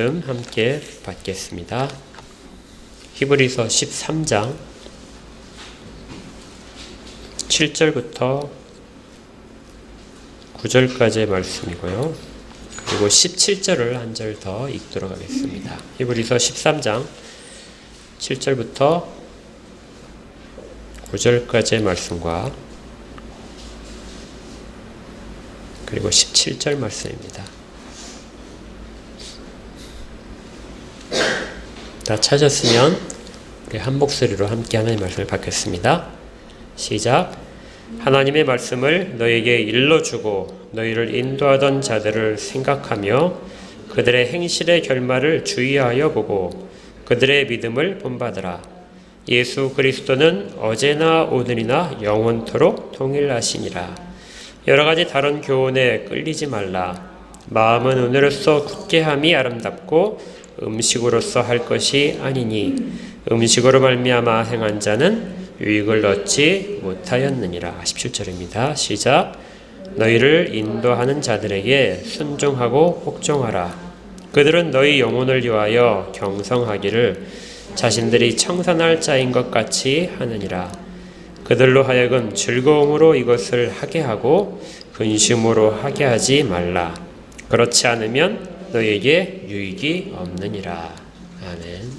말씀 함께 받겠습니다. 히브리서 13장 7절부터 9절까지의 말씀이고요. 그리고 17절을 한 절 더 읽도록 하겠습니다. 히브리서 13장 7절부터 9절까지의 말씀과 그리고 17절 말씀입니다. 다 찾았으면 우리 한 목소리로 함께 하나님의 말씀을 받겠습니다. 시작. 하나님의 말씀을 너에게 일러주고 너희를 인도하던 자들을 생각하며 그들의 행실의 결말을 주의하여 보고 그들의 믿음을 본받으라. 예수 그리스도는 어제나 오늘이나 영원토록 동일하시니라. 여러가지 다른 교훈에 끌리지 말라. 마음은 은혜로서 굳게함이 아름답고 음식으로서 할 것이 아니니 음식으로 말미암아 행한 자는 유익을 얻지 못하였느니라. 17절입니다. 시작. 너희를 인도하는 자들에게 순종하고 복종하라. 그들은 너희 영혼을 위하여 경성하기를 자신들이 청산할 자인 것 같이 하느니라. 그들로 하여금 즐거움으로 이것을 하게 하고 근심으로 하게 하지 말라. 그렇지 않으면 너희에게 유익이 없느니라. 아멘.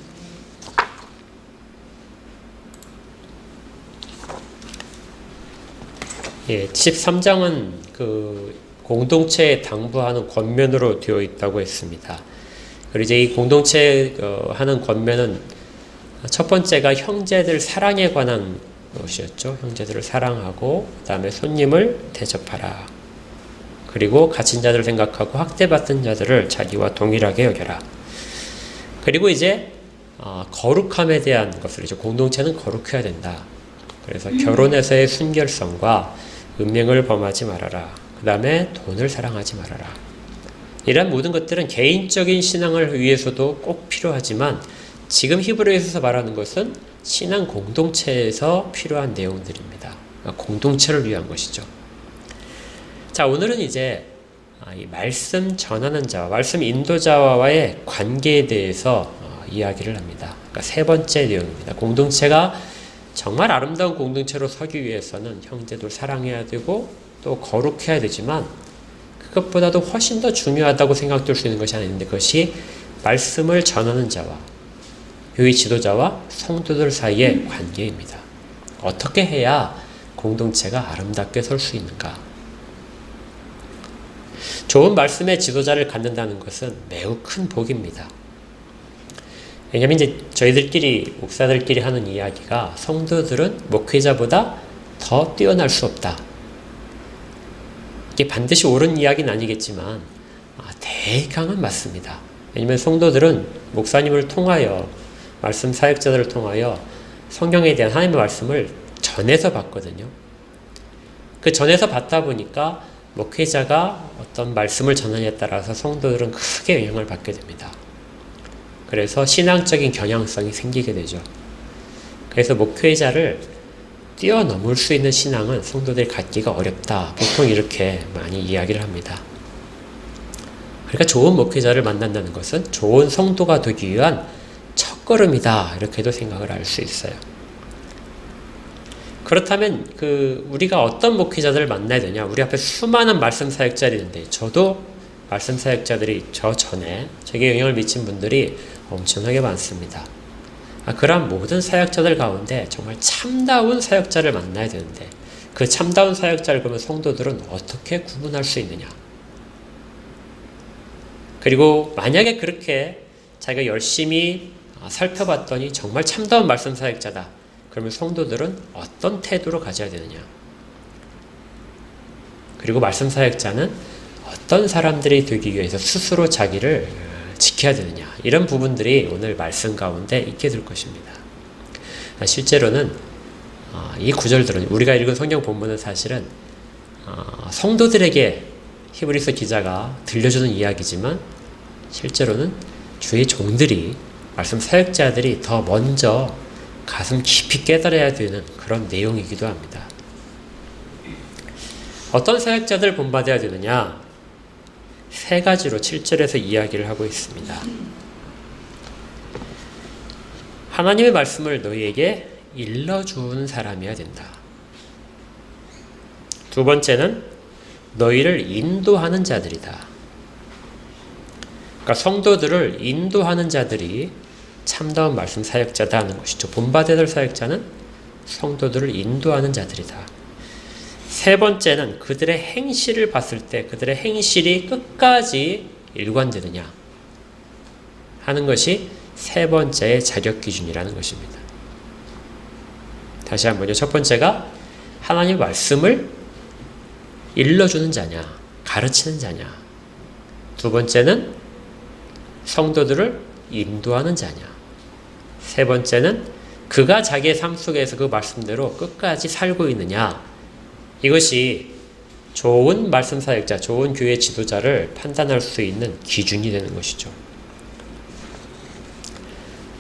예, 13장은 그 공동체에 당부하는 권면으로 되어 있다고 했습니다. 그리고 이제 이 공동체 하는 권면은 첫 번째가 형제들 사랑에 관한 것이었죠. 형제들을 사랑하고 그 다음에 손님을 대접하라. 그리고 갇힌 자들을 생각하고 학대받던 자들을 자기와 동일하게 여겨라. 그리고 이제 거룩함에 대한 것을 이제 공동체는 거룩해야 된다. 그래서 결혼에서의 순결성과 음행을 범하지 말아라. 그 다음에 돈을 사랑하지 말아라. 이런 모든 것들은 개인적인 신앙을 위해서도 꼭 필요하지만 지금 히브리서에서 말하는 것은 신앙 공동체에서 필요한 내용들입니다. 공동체를 위한 것이죠. 자, 오늘은 이제 이 말씀 전하는 자와 말씀 인도자와의 관계에 대해서 이야기를 합니다. 그러니까 세 번째 내용입니다. 공동체가 정말 아름다운 공동체로 서기 위해서는 형제도 사랑해야 되고 또 거룩해야 되지만 그것보다도 훨씬 더 중요하다고 생각될 수 있는 것이 하나 있는데 그것이 말씀을 전하는 자와 교회 지도자와 성도들 사이의 관계입니다. 어떻게 해야 공동체가 아름답게 설 수 있는가? 좋은 말씀의 지도자를 갖는다는 것은 매우 큰 복입니다. 왜냐하면 이제 저희들끼리 목사들끼리 하는 이야기가 성도들은 목회자보다 더 뛰어날 수 없다. 이게 반드시 옳은 이야기는 아니겠지만 대강은 맞습니다. 왜냐하면 성도들은 목사님을 통하여 말씀 사역자들을 통하여 성경에 대한 하나님의 말씀을 전해서 받거든요. 그 전해서 받다 보니까 목회자가 어떤 말씀을 전하냐에 따라서 성도들은 크게 영향을 받게 됩니다. 그래서 신앙적인 경향성이 생기게 되죠. 그래서 목회자를 뛰어넘을 수 있는 신앙은 성도들이 갖기가 어렵다. 보통 이렇게 많이 이야기를 합니다. 그러니까 좋은 목회자를 만난다는 것은 좋은 성도가 되기 위한 첫걸음이다. 이렇게도 생각을 할 수 있어요. 그렇다면 우리가 어떤 목회자들을 만나야 되냐? 우리 앞에 수많은 말씀 사역자들이 있는데 저도 말씀 사역자들이 저 전에 제게 영향을 미친 분들이 엄청나게 많습니다. 그러한 모든 사역자들 가운데 정말 참다운 사역자를 만나야 되는데 그 참다운 사역자를 보면 성도들은 어떻게 구분할 수 있느냐? 그리고 만약에 그렇게 자기가 열심히 살펴봤더니 정말 참다운 말씀 사역자다. 그러면 성도들은 어떤 태도로 가져야 되느냐? 그리고 말씀 사역자는 어떤 사람들이 되기 위해서 스스로 자기를 지켜야 되느냐? 이런 부분들이 오늘 말씀 가운데 있게 될 것입니다. 실제로는 이 구절들은 우리가 읽은 성경 본문은 사실은 성도들에게 히브리서 기자가 들려주는 이야기지만 실제로는 주의 종들이 말씀 사역자들이 더 먼저 가슴 깊이 깨달아야 되는 그런 내용이기도 합니다. 어떤 사역자들 본받아야 되느냐? 세 가지로 7절에서 이야기를 하고 있습니다. 하나님의 말씀을 너희에게 일러주는 사람이어야 된다. 두 번째는 너희를 인도하는 자들이다. 그러니까 성도들을 인도하는 자들이 참다운 말씀 사역자다 하는 것이죠. 본받아야 될 사역자는 성도들을 인도하는 자들이다. 세 번째는 그들의 행실을 봤을 때 그들의 행실이 끝까지 일관되느냐 하는 것이 세 번째의 자격 기준이라는 것입니다. 다시 한번요. 첫 번째가 하나님의 말씀을 일러주는 자냐, 가르치는 자냐. 두 번째는 성도들을 인도하는 자냐. 세 번째는 그가 자기의 삶 속에서 그 말씀대로 끝까지 살고 있느냐. 이것이 좋은 말씀 사역자, 좋은 교회 지도자를 판단할 수 있는 기준이 되는 것이죠.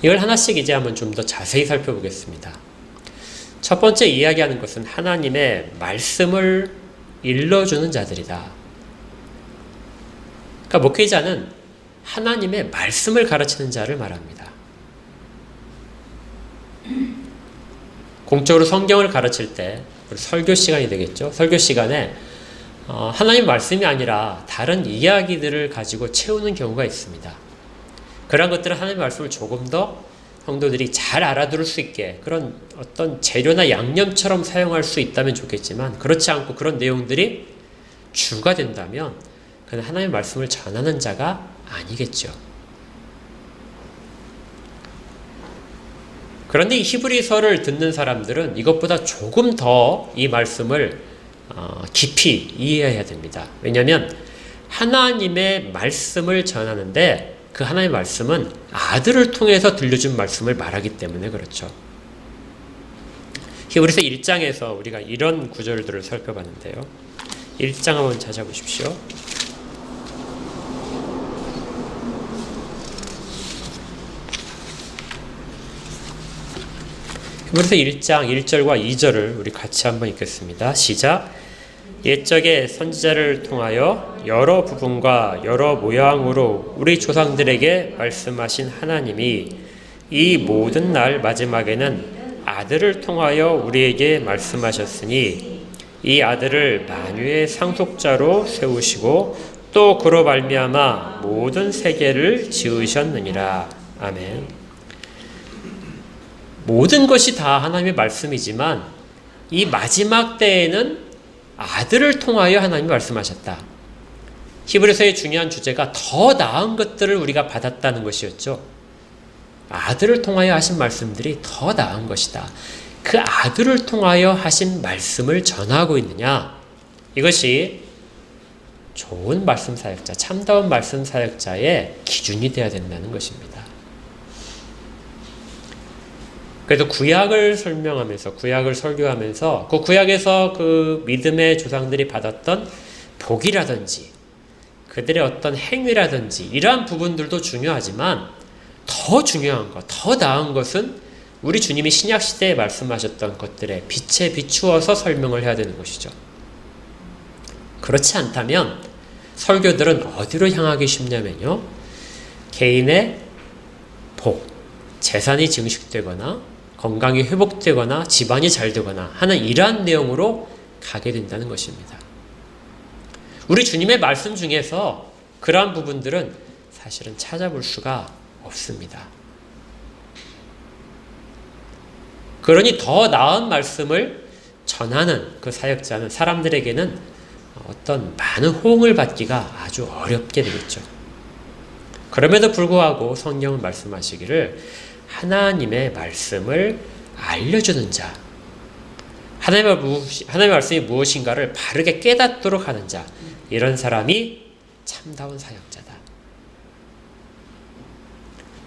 이걸 하나씩 이제 한번 좀 더 자세히 살펴보겠습니다. 첫 번째 이야기하는 것은 하나님의 말씀을 일러주는 자들이다. 그러니까 목회자는 하나님의 말씀을 가르치는 자를 말합니다. 공적으로 성경을 가르칠 때 설교 시간이 되겠죠. 설교 시간에 하나님 말씀이 아니라 다른 이야기들을 가지고 채우는 경우가 있습니다. 그런 것들은 하나님의 말씀을 조금 더 성도들이 잘 알아들을 수 있게 그런 어떤 재료나 양념처럼 사용할 수 있다면 좋겠지만 그렇지 않고 그런 내용들이 주가 된다면 그는 하나님의 말씀을 전하는 자가 아니겠죠. 그런데 이 히브리서를 듣는 사람들은 이것보다 조금 더 이 말씀을 깊이 이해해야 됩니다. 왜냐하면 하나님의 말씀을 전하는데 그 하나님의 말씀은 아들을 통해서 들려준 말씀을 말하기 때문에 그렇죠. 히브리서 1장에서 우리가 이런 구절들을 살펴봤는데요. 1장 한번 찾아보십시오. 히브리서 1장 1절과 2절을 우리 같이 한번 읽겠습니다. 시작. 옛적에 선지자를 통하여 여러 부분과 여러 모양으로 우리 조상들에게 말씀하신 하나님이 이 모든 날 마지막에는 아들을 통하여 우리에게 말씀하셨으니 이 아들을 만유의 상속자로 세우시고 또 그로 말미암아 모든 세계를 지으셨느니라. 아멘. 모든 것이 다 하나님의 말씀이지만 이 마지막 때에는 아들을 통하여 하나님이 말씀하셨다. 히브리서의 중요한 주제가 더 나은 것들을 우리가 받았다는 것이었죠. 아들을 통하여 하신 말씀들이 더 나은 것이다. 그 아들을 통하여 하신 말씀을 전하고 있느냐? 이것이 좋은 말씀 사역자, 참다운 말씀 사역자의 기준이 되어야 된다는 것입니다. 그래서 구약을 설명하면서 구약을 설교하면서 그 구약에서 그 믿음의 조상들이 받았던 복이라든지 그들의 어떤 행위라든지 이러한 부분들도 중요하지만 더 중요한 것, 더 나은 것은 우리 주님이 신약시대에 말씀하셨던 것들에 빛에 비추어서 설명을 해야 되는 것이죠. 그렇지 않다면 설교들은 어디로 향하기 쉽냐면요. 개인의 복, 재산이 증식되거나 건강이 회복되거나 집안이 잘 되거나 하는 이러한 내용으로 가게 된다는 것입니다. 우리 주님의 말씀 중에서 그러한 부분들은 사실은 찾아볼 수가 없습니다. 그러니 더 나은 말씀을 전하는 그 사역자는 사람들에게는 어떤 많은 호응을 받기가 아주 어렵게 되겠죠. 그럼에도 불구하고 성경은 말씀하시기를 하나님의 말씀을 알려주는 자, 하나님의 말씀이 무엇인가를 바르게 깨닫도록 하는 자, 이런 사람이 참다운 사역자다.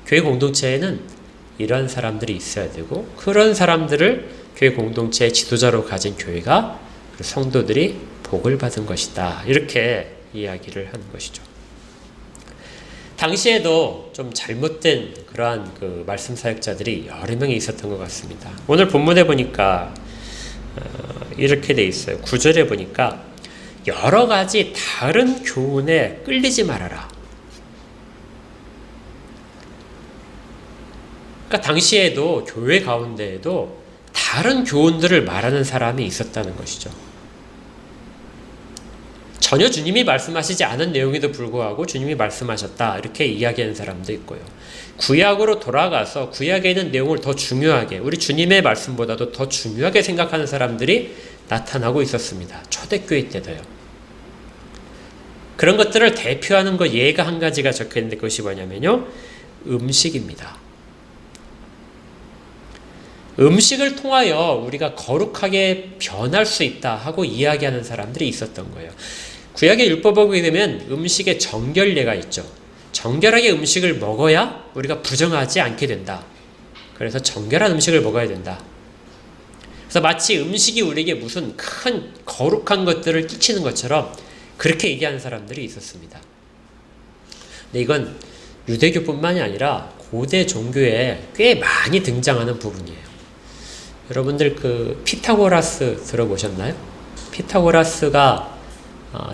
교회 공동체에는 이런 사람들이 있어야 되고 그런 사람들을 교회 공동체의 지도자로 가진 교회가 성도들이 복을 받은 것이다. 이렇게 이야기를 하는 것이죠. 당시에도 좀 잘못된 그러한 그 말씀 사역자들이 여러 명이 있었던 것 같습니다. 오늘 본문에 보니까 이렇게 돼 있어요. 9절에 보니까 여러 가지 다른 교훈에 끌리지 말아라. 그러니까 당시에도 교회 가운데에도 다른 교훈들을 말하는 사람이 있었다는 것이죠. 전혀 주님이 말씀하시지 않은 내용에도 불구하고 주님이 말씀하셨다 이렇게 이야기하는 사람도 있고요. 구약으로 돌아가서 구약에 있는 내용을 더 중요하게, 우리 주님의 말씀보다도 더 중요하게 생각하는 사람들이 나타나고 있었습니다. 초대교회 때도요. 그런 것들을 대표하는 것 예가 한 가지가 적혀있는데 그것이 뭐냐면요, 음식입니다. 음식을 통하여 우리가 거룩하게 변할 수 있다 하고 이야기하는 사람들이 있었던 거예요. 구약의 율법을 보게 되면 음식에 정결례가 있죠. 정결하게 음식을 먹어야 우리가 부정하지 않게 된다. 그래서 정결한 음식을 먹어야 된다. 그래서 마치 음식이 우리에게 무슨 큰 거룩한 것들을 끼치는 것처럼 그렇게 얘기하는 사람들이 있었습니다. 근데 이건 유대교뿐만이 아니라 고대 종교에 꽤 많이 등장하는 부분이에요. 여러분들 그 피타고라스 들어보셨나요? 피타고라스가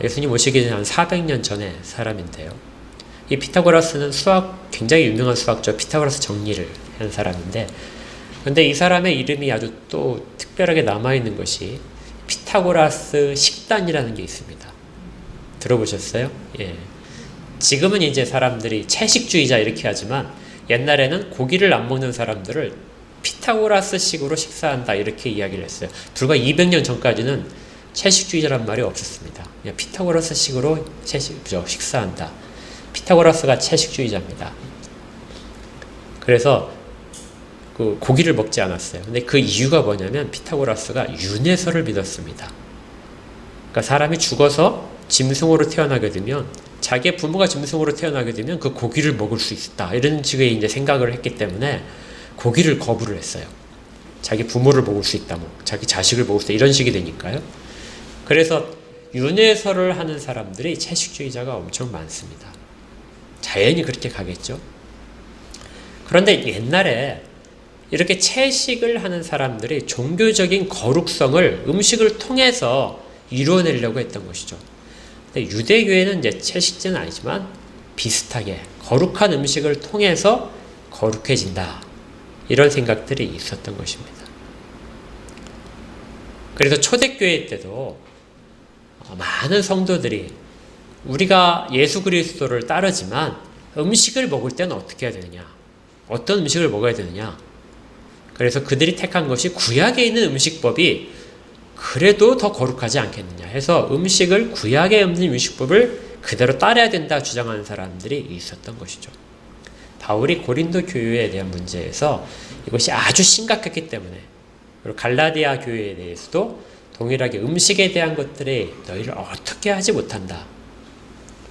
예수님 오시기 전 한 400년 전의 사람인데요. 이 피타고라스는 굉장히 유명한 수학자 피타고라스 정리를 한 사람인데, 근데 이 사람의 이름이 아주 또 특별하게 남아있는 것이 피타고라스 식단이라는 게 있습니다. 들어보셨어요? 예. 지금은 이제 사람들이 채식주의자 이렇게 하지만 옛날에는 고기를 안 먹는 사람들을 피타고라스식으로 식사한다 이렇게 이야기를 했어요. 불과 200년 전까지는 채식주의자란 말이 없었습니다. 그냥 피타고라스식으로 식사한다. 피타고라스가 채식주의자입니다. 그래서 그 고기를 먹지 않았어요. 근데 그 이유가 뭐냐면 피타고라스가 윤회설을 믿었습니다. 그러니까 사람이 죽어서 짐승으로 태어나게 되면, 자기의 부모가 짐승으로 태어나게 되면 그 고기를 먹을 수 있다, 이런 식의 이제 생각을 했기 때문에 고기를 거부를 했어요. 자기 부모를 먹을 수 있다, 뭐 자기 자식을 먹을 수 있다, 이런 식이 되니까요. 그래서 윤회설을 하는 사람들이 채식주의자가 엄청 많습니다. 자연히 그렇게 가겠죠. 그런데 옛날에 이렇게 채식을 하는 사람들이 종교적인 거룩성을 음식을 통해서 이루어내려고 했던 것이죠. 근데 유대교회는 이제 채식제는 아니지만 비슷하게 거룩한 음식을 통해서 거룩해진다, 이런 생각들이 있었던 것입니다. 그래서 초대교회 때도 많은 성도들이 우리가 예수 그리스도를 따르지만 음식을 먹을 때는 어떻게 해야 되느냐, 어떤 음식을 먹어야 되느냐, 그래서 그들이 택한 것이 구약에 있는 음식법이 그래도 더 거룩하지 않겠느냐 해서 음식을, 구약에 없는 음식법을 그대로 따라야 된다 주장하는 사람들이 있었던 것이죠. 바울이 고린도 교회에 대한 문제에서 이것이 아주 심각했기 때문에, 그리고 갈라디아 교회에 대해서도 동일하게 음식에 대한 것들에 너희를 어떻게 하지 못한다,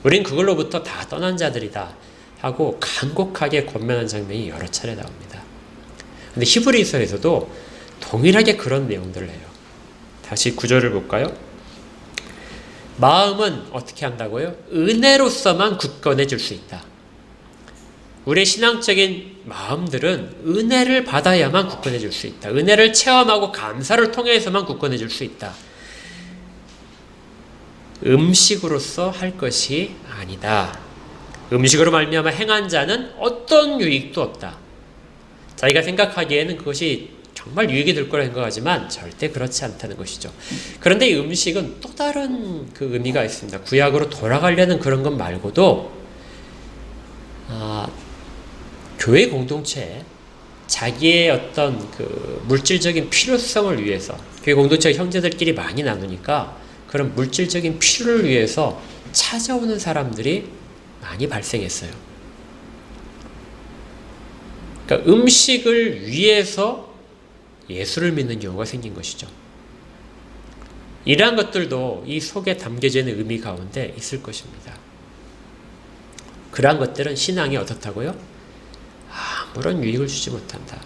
우린 그걸로부터 다 떠난 자들이다 하고 간곡하게 권면한 장면이 여러 차례 나옵니다. 근데 히브리서에서도 동일하게 그런 내용들을 해요. 다시 구절을 볼까요? 마음은 어떻게 한다고요? 은혜로서만 굳건해질 수 있다. 우리의 신앙적인 마음들은 은혜를 받아야만 굳건해질 수 있다. 은혜를 체험하고 감사를 통해서만 굳건해질 수 있다. 음식으로서 할 것이 아니다. 음식으로 말미암아 행한 자는 어떤 유익도 없다. 자기가 생각하기에는 그것이 정말 유익이 될 거라 생각하지만 절대 그렇지 않다는 것이죠. 그런데 이 음식은 또 다른 그 의미가 있습니다. 구약으로 돌아가려는 그런 것 말고도 교회 공동체에 자기의 어떤 그 물질적인 필요성을 위해서, 교회 공동체 형제들끼리 많이 나누니까 그런 물질적인 필요를 위해서 찾아오는 사람들이 많이 발생했어요. 그러니까 음식을 위해서 예수를 믿는 경우가 생긴 것이죠. 이러한 것들도 이 속에 담겨져 있는 의미 가운데 있을 것입니다. 그러한 것들은 신앙이 어떻다고요? 아무런 유익을 주지 못한다.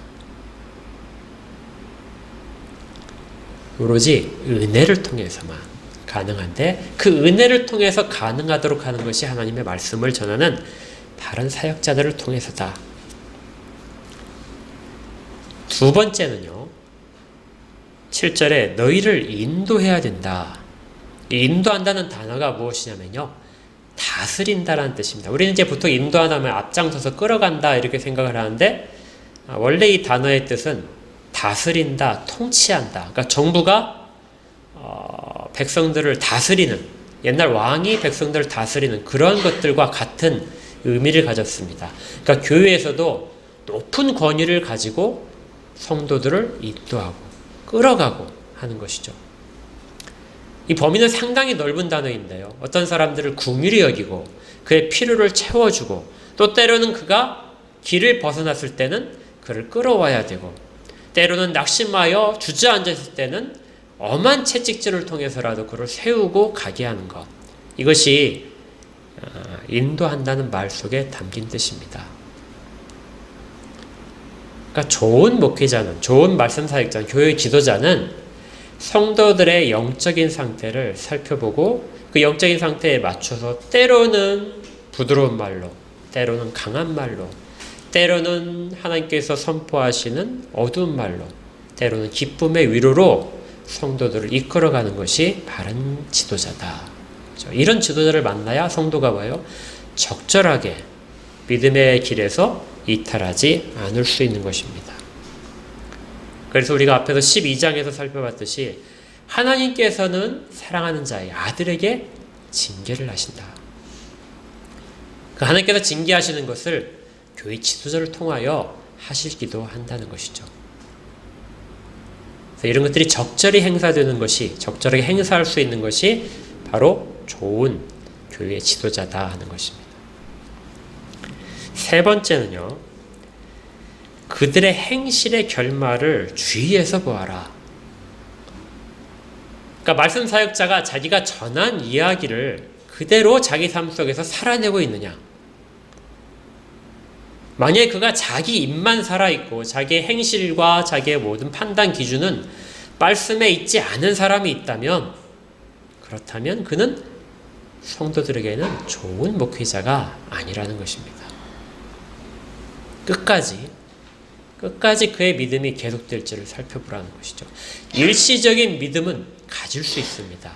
오로지 은혜를 통해서만 가능한데, 그 은혜를 통해서 가능하도록 하는 것이 하나님의 말씀을 전하는 다른 사역자들을 통해서다. 두 번째는요, 7절에 너희를 인도해야 된다, 이 인도한다는 단어가 무엇이냐면요, 다스린다라는 뜻입니다. 우리는 이제 보통 인도하다 하면 앞장서서 끌어간다 이렇게 생각을 하는데, 원래 이 단어의 뜻은 다스린다, 통치한다. 그러니까 정부가 백성들을 다스리는, 옛날 왕이 백성들을 다스리는 그런 것들과 같은 의미를 가졌습니다. 그러니까 교회에서도 높은 권위를 가지고 성도들을 인도하고 끌어가고 하는 것이죠. 이 범위는 상당히 넓은 단어인데요. 어떤 사람들을 긍휼히 여기고 그의 필요를 채워주고, 또 때로는 그가 길을 벗어났을 때는 그를 끌어와야 되고, 때로는 낙심하여 주저앉았을 때는 엄한 채찍질을 통해서라도 그를 세우고 가게 하는 것. 이것이 인도한다는 말 속에 담긴 뜻입니다. 그러니까 좋은 목회자는, 좋은 말씀 사역자는, 교회 지도자는 성도들의 영적인 상태를 살펴보고 그 영적인 상태에 맞춰서 때로는 부드러운 말로, 때로는 강한 말로, 때로는 하나님께서 선포하시는 어두운 말로, 때로는 기쁨의 위로로 성도들을 이끌어가는 것이 바른 지도자다. 이런 지도자를 만나야 성도가 뭐예요? 적절하게 믿음의 길에서 이탈하지 않을 수 있는 것입니다. 그래서 우리가 앞에서 12장에서 살펴봤듯이 하나님께서는 사랑하는 자의 아들에게 징계를 하신다. 그 하나님께서 징계하시는 것을 교회 지도자를 통하여 하시기도 한다는 것이죠. 그래서 이런 것들이 적절히 행사되는 것이, 적절하게 행사할 수 있는 것이 바로 좋은 교회 지도자다 하는 것입니다. 세 번째는요, 그들의 행실의 결말을 주의해서 보아라. 그러니까 말씀 사역자가 자기가 전한 이야기를 그대로 자기 삶 속에서 살아내고 있느냐. 만약에 그가 자기 입만 살아있고 자기의 행실과 자기의 모든 판단 기준은 말씀에 있지 않은 사람이 있다면, 그렇다면 그는 성도들에게는 좋은 목회자가 아니라는 것입니다. 끝까지 그의 믿음이 계속될지를 살펴보라는 것이죠. 일시적인 믿음은 가질 수 있습니다.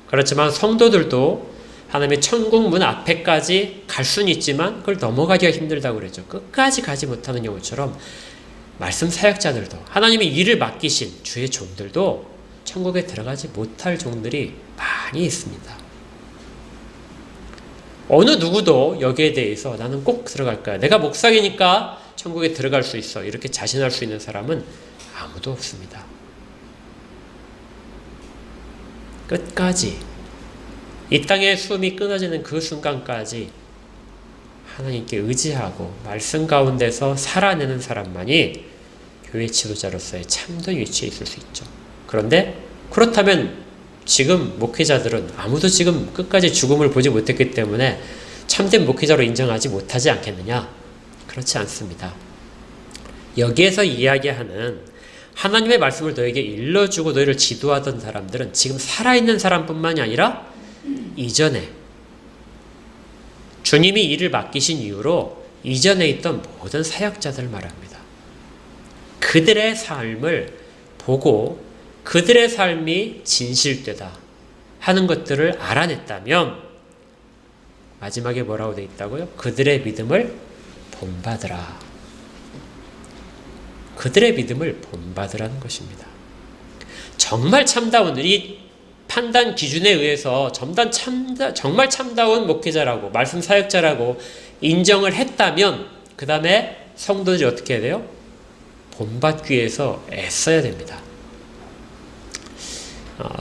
그렇지만 성도들도 하나님의 천국 문 앞에까지 갈 수는 있지만 그걸 넘어가기가 힘들다고 그랬죠. 끝까지 가지 못하는 경우처럼 말씀 사역자들도, 하나님이 일을 맡기신 주의 종들도 천국에 들어가지 못할 종들이 많이 있습니다. 어느 누구도 여기에 대해서 나는 꼭 들어갈 거야, 내가 목사이니까 천국에 들어갈 수 있어, 이렇게 자신할 수 있는 사람은 아무도 없습니다. 끝까지, 이 땅의 숨이 끊어지는 그 순간까지 하나님께 의지하고 말씀 가운데서 살아내는 사람만이 교회 지도자로서의 참된 위치에 있을 수 있죠. 그런데 그렇다면 지금 목회자들은 아무도 지금 끝까지 죽음을 보지 못했기 때문에 참된 목회자로 인정하지 못하지 않겠느냐? 그렇지 않습니다. 여기에서 이야기하는 하나님의 말씀을 너에게 일러주고 너희를 지도하던 사람들은 지금 살아있는 사람뿐만이 아니라 이전에 주님이 일을 맡기신 이후로 이전에 있던 모든 사역자들을 말합니다. 그들의 삶을 보고 그들의 삶이 진실되다 하는 것들을 알아냈다면 마지막에 뭐라고 되어 있다고요? 그들의 믿음을 본받으라. 그들의 믿음을 본받으라는 것입니다. 정말 참다운, 이 판단 기준에 의해서 정말 참다운 목회자라고, 말씀 사역자라고 인정을 했다면 그 다음에 성도들이 어떻게 해야 돼요? 본받기 위해서 애써야 됩니다.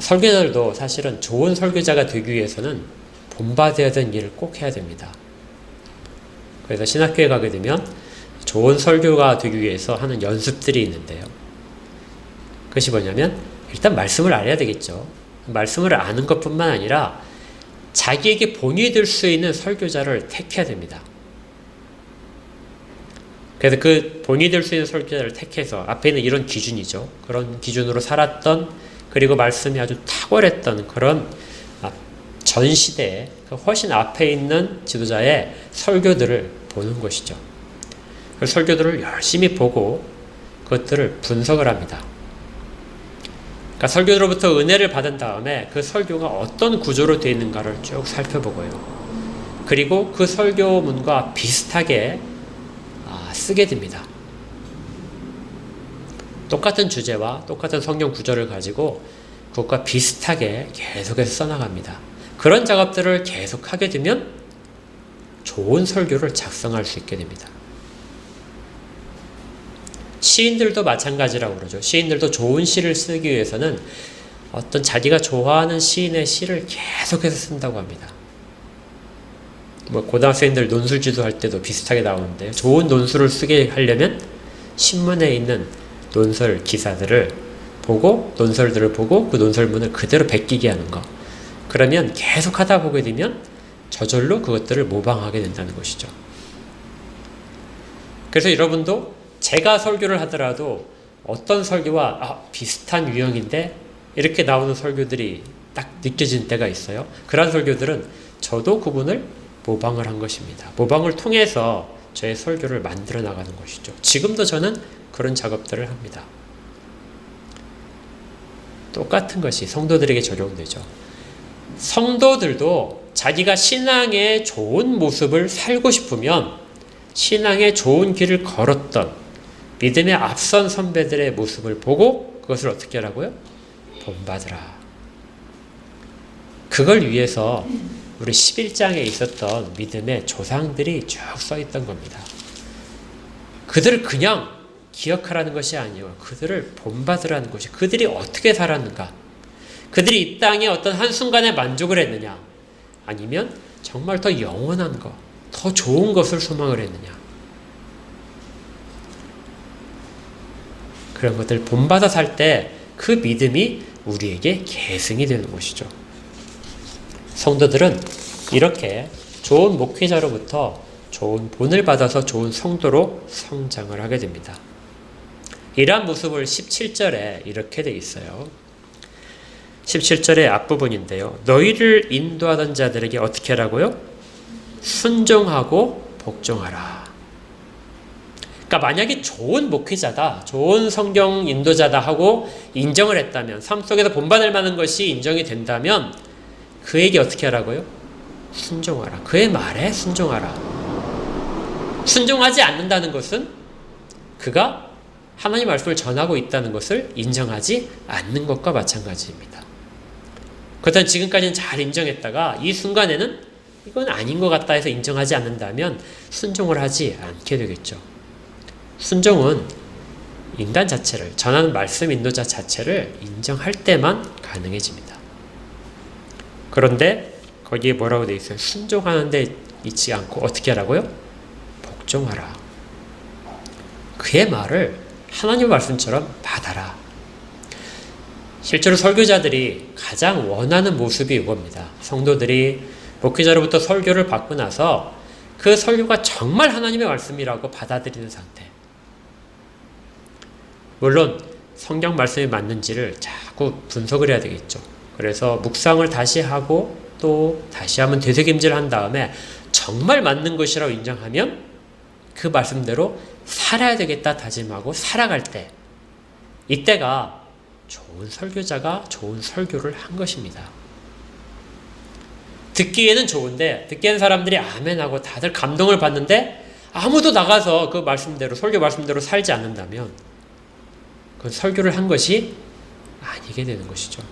설교자들도 사실은 좋은 설교자가 되기 위해서는 본받아야 되는 일을 꼭 해야 됩니다. 그래서 신학교에 가게 되면 좋은 설교가 되기 위해서 하는 연습들이 있는데요. 그것이 뭐냐면 일단 말씀을 알아야 되겠죠. 말씀을 아는 것뿐만 아니라 자기에게 본이 될 수 있는 설교자를 택해야 됩니다. 그래서 그 본이 될 수 있는 설교자를 택해서 앞에 있는 이런 기준이죠. 그런 기준으로 살았던, 그리고 말씀이 아주 탁월했던 그런 전 시대에 훨씬 앞에 있는 지도자의 설교들을 보는 것이죠. 그 설교들을 열심히 보고 그것들을 분석을 합니다. 그러니까 설교로부터 은혜를 받은 다음에 그 설교가 어떤 구조로 되어 있는가를 쭉 살펴보고요. 그리고 그 설교문과 비슷하게 쓰게 됩니다. 똑같은 주제와 똑같은 성경 구절을 가지고 그것과 비슷하게 계속해서 써나갑니다. 그런 작업들을 계속 하게 되면 좋은 설교를 작성할 수 있게 됩니다. 시인들도 마찬가지라고 그러죠. 시인들도 좋은 시를 쓰기 위해서는 어떤 자기가 좋아하는 시인의 시를 계속해서 쓴다고 합니다. 고등학생들 논술지도 할 때도 비슷하게 나오는데, 좋은 논술을 쓰게 하려면 신문에 있는 논설 기사들을 보고, 논설들을 보고 그 논설문을 그대로 베끼게 하는 거. 그러면 계속 하다 보게 되면 저절로 그것들을 모방하게 된다는 것이죠. 그래서 여러분도 제가 설교를 하더라도 어떤 설교와 비슷한 유형인데 이렇게 나오는 설교들이 딱 느껴지는 때가 있어요. 그런 설교들은 저도 그분을 모방을 한 것입니다. 모방을 통해서 저의 설교를 만들어 나가는 것이죠. 지금도 저는 그런 작업들을 합니다. 똑같은 것이 성도들에게 적용되죠. 성도들도 자기가 신앙의 좋은 모습을 살고 싶으면 신앙의 좋은 길을 걸었던 믿음의 앞선 선배들의 모습을 보고 그것을 어떻게 하라고요? 본받으라. 그걸 위해서 우리 11장에 있었던 믿음의 조상들이 쭉 써있던 겁니다. 그들을 그냥 기억하라는 것이 아니에요. 그들을 본받으라는 것이, 그들이 어떻게 살았는가, 그들이 이 땅에 어떤 한순간에 만족을 했느냐, 아니면 정말 더 영원한 것, 더 좋은 것을 소망을 했느냐, 그런 것들 본받아 살 때 그 믿음이 우리에게 계승이 되는 것이죠. 성도들은 이렇게 좋은 목회자로부터 좋은 본을 받아서 좋은 성도로 성장을 하게 됩니다. 이러한 모습을 17절에 이렇게 돼 있어요. 17절의 앞부분인데요. 너희를 인도하던 자들에게 어떻게 하라고요? 순종하고 복종하라. 그러니까 만약에 좋은 목회자다, 좋은 성경 인도자다 하고 인정을 했다면, 삶 속에서 본받을 만한 것이 인정이 된다면 그에게 어떻게 하라고요? 순종하라. 그의 말에 순종하라. 순종하지 않는다는 것은 그가 하나님 말씀을 전하고 있다는 것을 인정하지 않는 것과 마찬가지입니다. 그렇다면 지금까지는 잘 인정했다가 이 순간에는 이건 아닌 것 같다 해서 인정하지 않는다면 순종을 하지 않게 되겠죠. 순종은 인간 자체를, 전하는 말씀 인도자 자체를 인정할 때만 가능해집니다. 그런데 거기에 뭐라고 되어 있어요? 순종하는 데 있지 않고 어떻게 하라고요? 복종하라. 그의 말을 하나님 말씀처럼 받아라. 실제로 설교자들이 가장 원하는 모습이 이겁니다. 성도들이 목회자로부터 설교를 받고 나서 그 설교가 정말 하나님의 말씀이라고 받아들이는 상태. 물론 성경 말씀이 맞는지를 자꾸 분석을 해야 되겠죠. 그래서 묵상을 다시 하고 또 다시 한번 되새김질을 한 다음에 정말 맞는 것이라고 인정하면 그 말씀대로 살아야 되겠다 다짐하고 살아갈 때, 이때가 좋은 설교자가 좋은 설교를 한 것입니다. 듣기에는 좋은데, 듣기에는 사람들이 아멘하고 다들 감동을 받는데 아무도 나가서 그 말씀대로, 설교 말씀대로 살지 않는다면 그건 설교를 한 것이 아니게 되는 것이죠.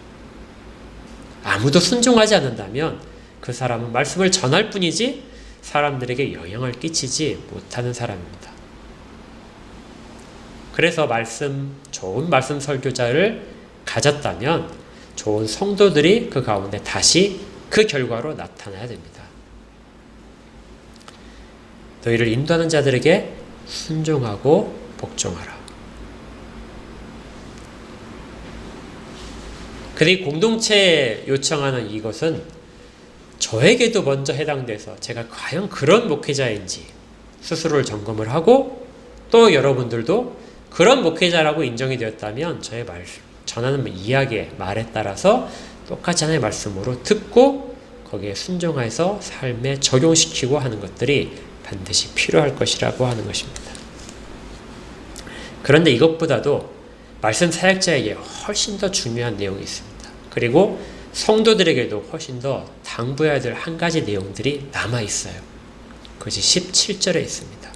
아무도 순종하지 않는다면 그 사람은 말씀을 전할 뿐이지 사람들에게 영향을 끼치지 못하는 사람입니다. 그래서 좋은 말씀 설교자를 가졌다면 좋은 성도들이 그 가운데 다시 그 결과로 나타나야 됩니다. 너희를 인도하는 자들에게 순종하고 복종하라. 그들이 공동체에 요청하는 이것은 저에게도 먼저 해당돼서 제가 과연 그런 목회자인지 스스로를 점검을 하고, 또 여러분들도 그런 목회자라고 인정이 되었다면 저의 전하는 이야기의 말에 따라서 똑같이 하나님의 말씀으로 듣고 거기에 순종해서 삶에 적용시키고 하는 것들이 반드시 필요할 것이라고 하는 것입니다. 그런데 이것보다도 말씀 사역자에게 훨씬 더 중요한 내용이 있습니다. 그리고 성도들에게도 훨씬 더 당부해야 될 한 가지 내용들이 남아있어요. 그것이 17절에 있습니다.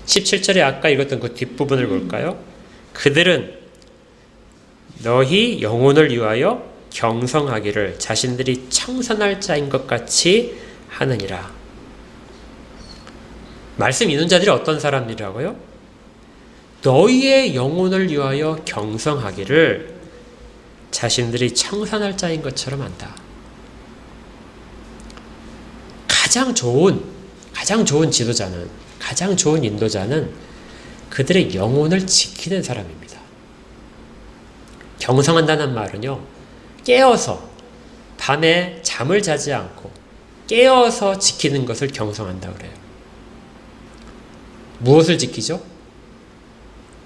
17절에 아까 읽었던 그 뒷부분을 볼까요? 그들은 너희 영혼을 위하여 경성하기를 자신들이 청산할 자인 것 같이 하느니라. 말씀 읽는 자들이 어떤 사람들이라고요? 너희의 영혼을 위하여 경성하기를 자신들이 청산할 자인 것처럼 한다. 가장 좋은 지도자는, 가장 좋은 인도자는 그들의 영혼을 지키는 사람입니다. 경성한다는 말은요, 깨어서 밤에 잠을 자지 않고 깨어서 지키는 것을 경성한다고 그래요. 무엇을 지키죠?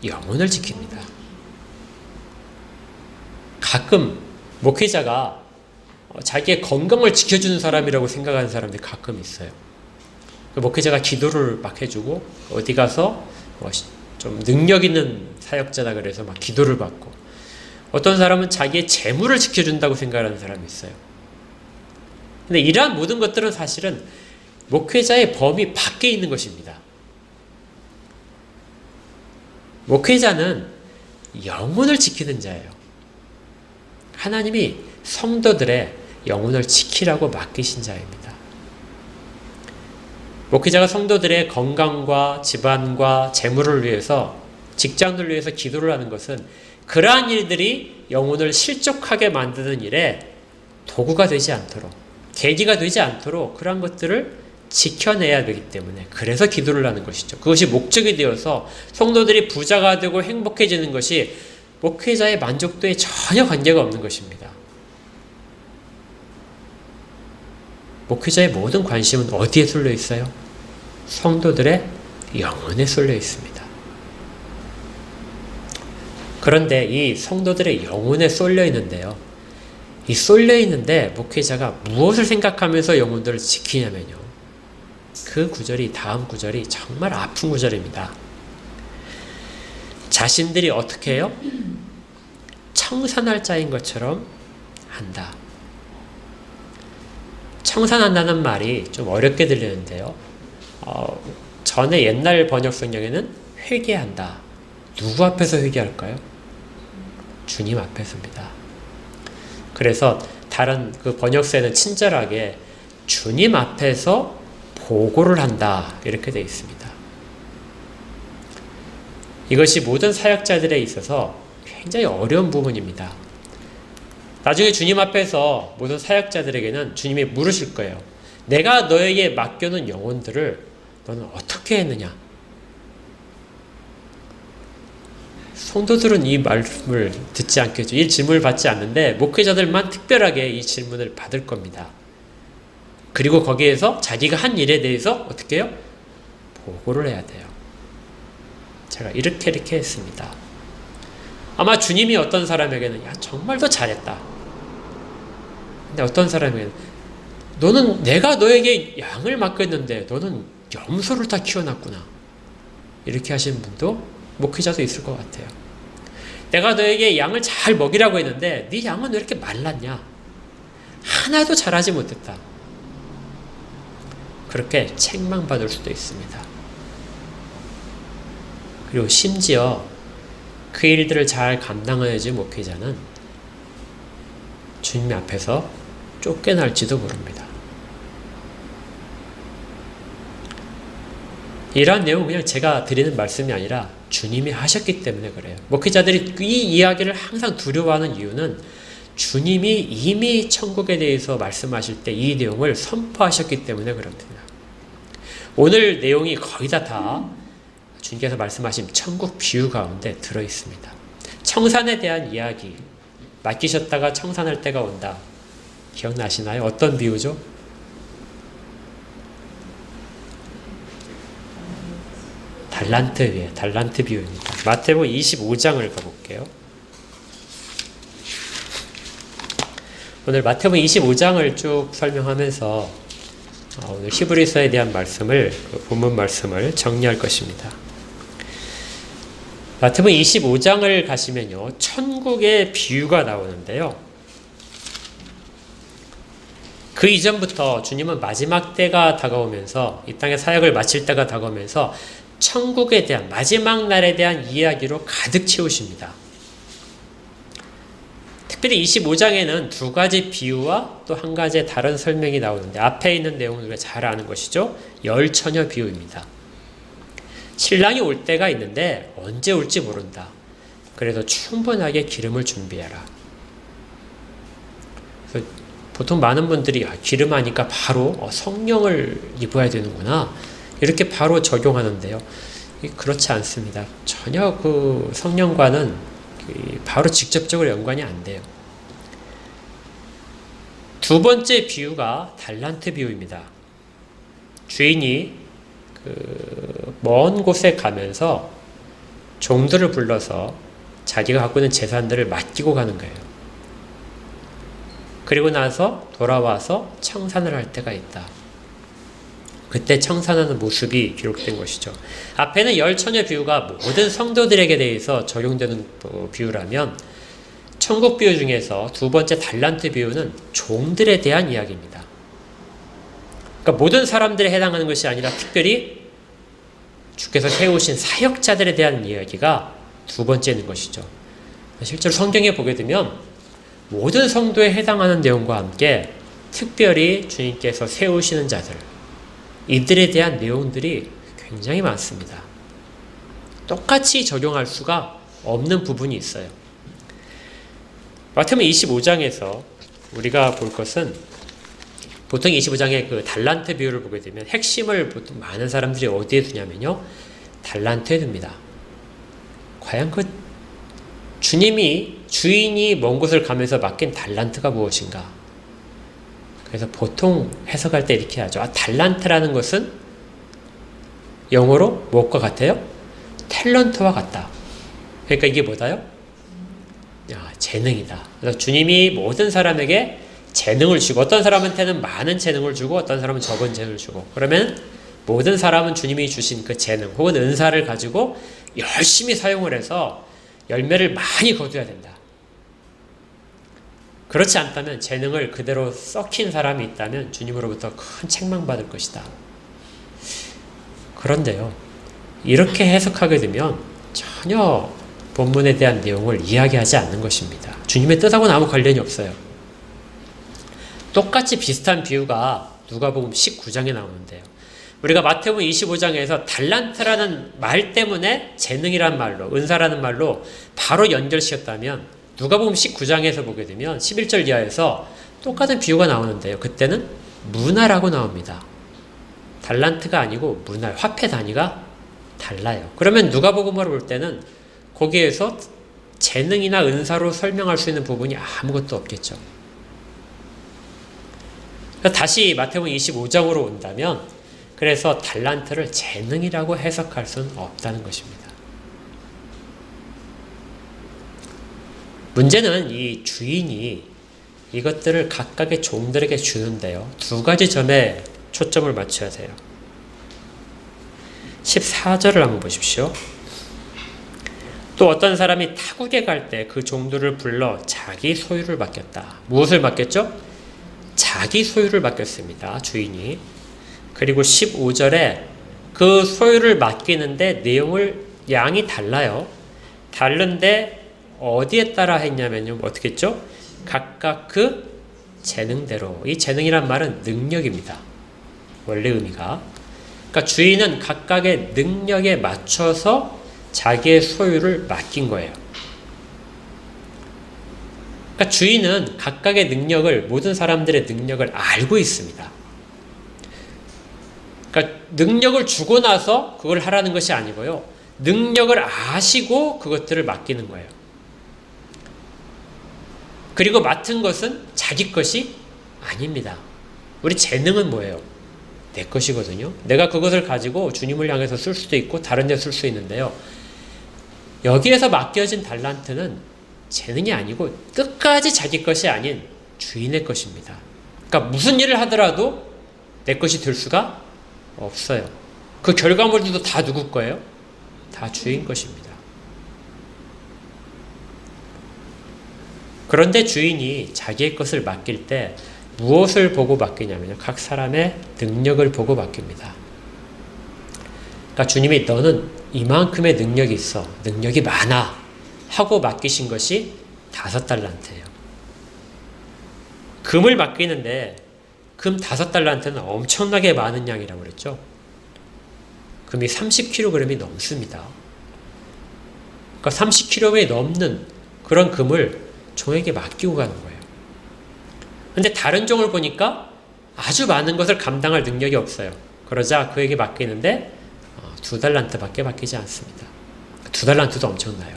영혼을 지킵니다. 가끔 목회자가 자기의 건강을 지켜주는 사람이라고 생각하는 사람들이 가끔 있어요. 목회자가 기도를 막 해주고 어디 가서 좀 능력 있는 사역자다 그래서 막 기도를 받고, 어떤 사람은 자기의 재물을 지켜준다고 생각하는 사람이 있어요. 근데 이러한 모든 것들은 사실은 목회자의 범위 밖에 있는 것입니다. 목회자는 영혼을 지키는 자예요. 하나님이 성도들의 영혼을 지키라고 맡기신 자입니다. 목회자가 성도들의 건강과 집안과 재물을 위해서, 직장들을 위해서 기도를 하는 것은 그러한 일들이 영혼을 실족하게 만드는 일에 도구가 되지 않도록, 계기가 되지 않도록 그러한 것들을 지켜내야 되기 때문에, 그래서 기도를 하는 것이죠. 그것이 목적이 되어서 성도들이 부자가 되고 행복해지는 것이 목회자의 만족도에 전혀 관계가 없는 것입니다. 목회자의 모든 관심은 어디에 쏠려 있어요? 성도들의 영혼에 쏠려 있습니다. 그런데 이 성도들의 영혼에 쏠려 있는데요, 이 쏠려 있는데 목회자가 무엇을 생각하면서 영혼들을 지키냐면요, 그 구절이, 다음 구절이 정말 아픈 구절입니다. 자신들이 어떻게 해요? 청산할 자인 것처럼 한다. 청산한다는 말이 좀 어렵게 들리는데요, 전에 옛날 번역 성경에는 회개한다. 누구 앞에서 회개할까요? 주님 앞에서입니다. 그래서 다른 그 번역서에는 친절하게 주님 앞에서 보고를 한다, 이렇게 되어 있습니다. 이것이 모든 사역자들에 있어서 굉장히 어려운 부분입니다. 나중에 주님 앞에서 모든 사역자들에게는 주님이 물으실 거예요. 내가 너에게 맡겨놓은 영혼들을 너는 어떻게 했느냐? 성도들은 이 말씀을 듣지 않겠죠. 이 질문을 받지 않는데 목회자들만 특별하게 이 질문을 받을 겁니다. 그리고 거기에서 자기가 한 일에 대해서 어떻게 해요? 보고를 해야 돼요. 제가 이렇게 했습니다. 아마 주님이 어떤 사람에게는 야, 정말 더 잘했다. 근데 어떤 사람에게는 너는, 내가 너에게 양을 맡겼는데 너는 염소를 다 키워놨구나. 이렇게 하시는 분도 목회자도 있을 것 같아요. 내가 너에게 양을 잘 먹이라고 했는데 네 양은 왜 이렇게 말랐냐? 하나도 잘하지 못했다. 그렇게 책망받을 수도 있습니다. 그리고 심지어 그 일들을 잘 감당해야지 목회자는 주님 앞에서 쫓겨날지도 모릅니다. 이러한 내용은 그냥 제가 드리는 말씀이 아니라 주님이 하셨기 때문에 그래요. 목회자들이 이 이야기를 항상 두려워하는 이유는 주님이 이미 천국에 대해서 말씀하실 때 이 내용을 선포하셨기 때문에 그렇습니다. 오늘 내용이 거의 다 주님께서 말씀하신 천국 비유 가운데 들어있습니다. 청산에 대한 이야기, 맡기셨다가 청산할 때가 온다. 기억나시나요? 어떤 비유죠? 달란트 비유입니다. 마태복음 25장을 가볼게요. 오늘 마태복음 25장을 쭉 설명하면서 오늘 히브리서에 대한 말씀을, 본문 말씀을 정리할 것입니다. 마태복음 25장을 가시면요, 천국의 비유가 나오는데요. 그 이전부터 주님은 마지막 때가 다가오면서, 이 땅의 사역을 마칠 때가 다가오면서 천국에 대한, 마지막 날에 대한 이야기로 가득 채우십니다. 특별히 25장에는 두 가지 비유와 또 한 가지의 다른 설명이 나오는데, 앞에 있는 내용은 우리가 잘 아는 것이죠. 열처녀 비유입니다. 신랑이 올 때가 있는데 언제 올지 모른다. 그래서 충분하게 기름을 준비해라. 보통 많은 분들이 기름 하니까 바로 성령을 입어야 되는구나, 이렇게 바로 적용하는데요. 그렇지 않습니다. 전혀 그 성령과는 바로 직접적으로 연관이 안 돼요. 두 번째 비유가 달란트 비유입니다. 주인이 먼 곳에 가면서 종들을 불러서 자기가 갖고 있는 재산들을 맡기고 가는 거예요. 그리고 나서 돌아와서 청산을 할 때가 있다. 그때 청산하는 모습이 기록된 것이죠. 앞에는 열처녀 비유가 모든 성도들에게 대해서 적용되는 비유라면, 천국 비유 중에서 두 번째 달란트 비유는 종들에 대한 이야기입니다. 그러니까 모든 사람들에 해당하는 것이 아니라 특별히 주께서 세우신 사역자들에 대한 이야기가 두 번째 있는 것이죠. 실제로 성경에 보게 되면 모든 성도에 해당하는 내용과 함께 특별히 주님께서 세우시는 자들, 이들에 대한 내용들이 굉장히 많습니다. 똑같이 적용할 수가 없는 부분이 있어요. 마태복음 25장에서 우리가 볼 것은, 보통 25장의 그 달란트 비유를 보게 되면 핵심을 보통 많은 사람들이 어디에 두냐면요, 달란트에 둡니다. 과연 그 주인이 먼 곳을 가면서 맡긴 달란트가 무엇인가? 그래서 보통 해석할 때 이렇게 하죠. 달란트라는 것은 영어로 무엇과 같아요? 탤런트와 같다. 그러니까 이게 뭐다요? 재능이다. 그래서 주님이 모든 사람에게 재능을 주고, 어떤 사람한테는 많은 재능을 주고 어떤 사람은 적은 재능을 주고, 그러면 모든 사람은 주님이 주신 그 재능 혹은 은사를 가지고 열심히 사용을 해서 열매를 많이 거둬야 된다. 그렇지 않다면, 재능을 그대로 썩힌 사람이 있다면 주님으로부터 큰 책망받을 것이다. 그런데요, 이렇게 해석하게 되면 전혀 본문에 대한 내용을 이야기하지 않는 것입니다. 주님의 뜻하고는 아무 관련이 없어요. 똑같이 비슷한 비유가 누가복음 19장에 나오는데요. 우리가 마태복음 25장에서 달란트라는 말 때문에 재능이란 말로, 은사라는 말로 바로 연결시켰다면, 누가복음 19장에서 보게 되면 11절 이하에서 똑같은 비유가 나오는데요. 그때는 문화라고 나옵니다. 달란트가 아니고 문화, 화폐 단위가 달라요. 그러면 누가복음으로 볼 때는 거기에서 재능이나 은사로 설명할 수 있는 부분이 아무것도 없겠죠. 다시 마태복음 25장으로 온다면, 그래서 달란트를 재능이라고 해석할 수는 없다는 것입니다. 문제는 이 주인이 이것들을 각각의 종들에게 주는데요, 두 가지 점에 초점을 맞춰야 돼요. 14절을 한번 보십시오. 또 어떤 사람이 타국에 갈 때 그 종들을 불러 자기 소유를 맡겼다. 무엇을 맡겼죠? 자기 소유를 맡겼습니다, 주인이. 그리고 15절에 그 소유를 맡기는데 양이 달라요. 다른데 어디에 따라 했냐면요, 어떻게 했죠? 각각 그 재능대로. 이 재능이란 말은 능력입니다, 원래 의미가. 그러니까 주인은 각각의 능력에 맞춰서 자기의 소유를 맡긴 거예요. 그러니까 주인은 각각의 능력을, 모든 사람들의 능력을 알고 있습니다. 그러니까 능력을 주고 나서 그걸 하라는 것이 아니고요, 능력을 아시고 그것들을 맡기는 거예요. 그리고 맡은 것은 자기 것이 아닙니다. 우리 재능은 뭐예요? 내 것이거든요. 내가 그것을 가지고 주님을 향해서 쓸 수도 있고 다른 데 쓸 수 있는데요, 여기에서 맡겨진 달란트는 재능이 아니고 끝까지 자기 것이 아닌 주인의 것입니다. 그러니까 무슨 일을 하더라도 내 것이 될 수가 없어요. 그 결과물들도 다 누구 거예요? 다 주인 것입니다. 그런데 주인이 자기의 것을 맡길 때 무엇을 보고 맡기냐면요. 각 사람의 능력을 보고 맡깁니다. 그러니까 주님이 너는 이만큼의 능력이 있어. 능력이 많아. 하고 맡기신 것이 5달란트예요. 금을 맡기는데 금 5달란트는 엄청나게 많은 양이라고 그랬죠. 금이 30kg이 넘습니다. 그러니까 30kg이 넘는 그런 금을 종에게 맡기고 가는 거예요. 근데 다른 종을 보니까 아주 많은 것을 감당할 능력이 없어요. 그러자 그에게 맡기는데 2달란트밖에 맡기지 않습니다. 2달란트도 엄청나요.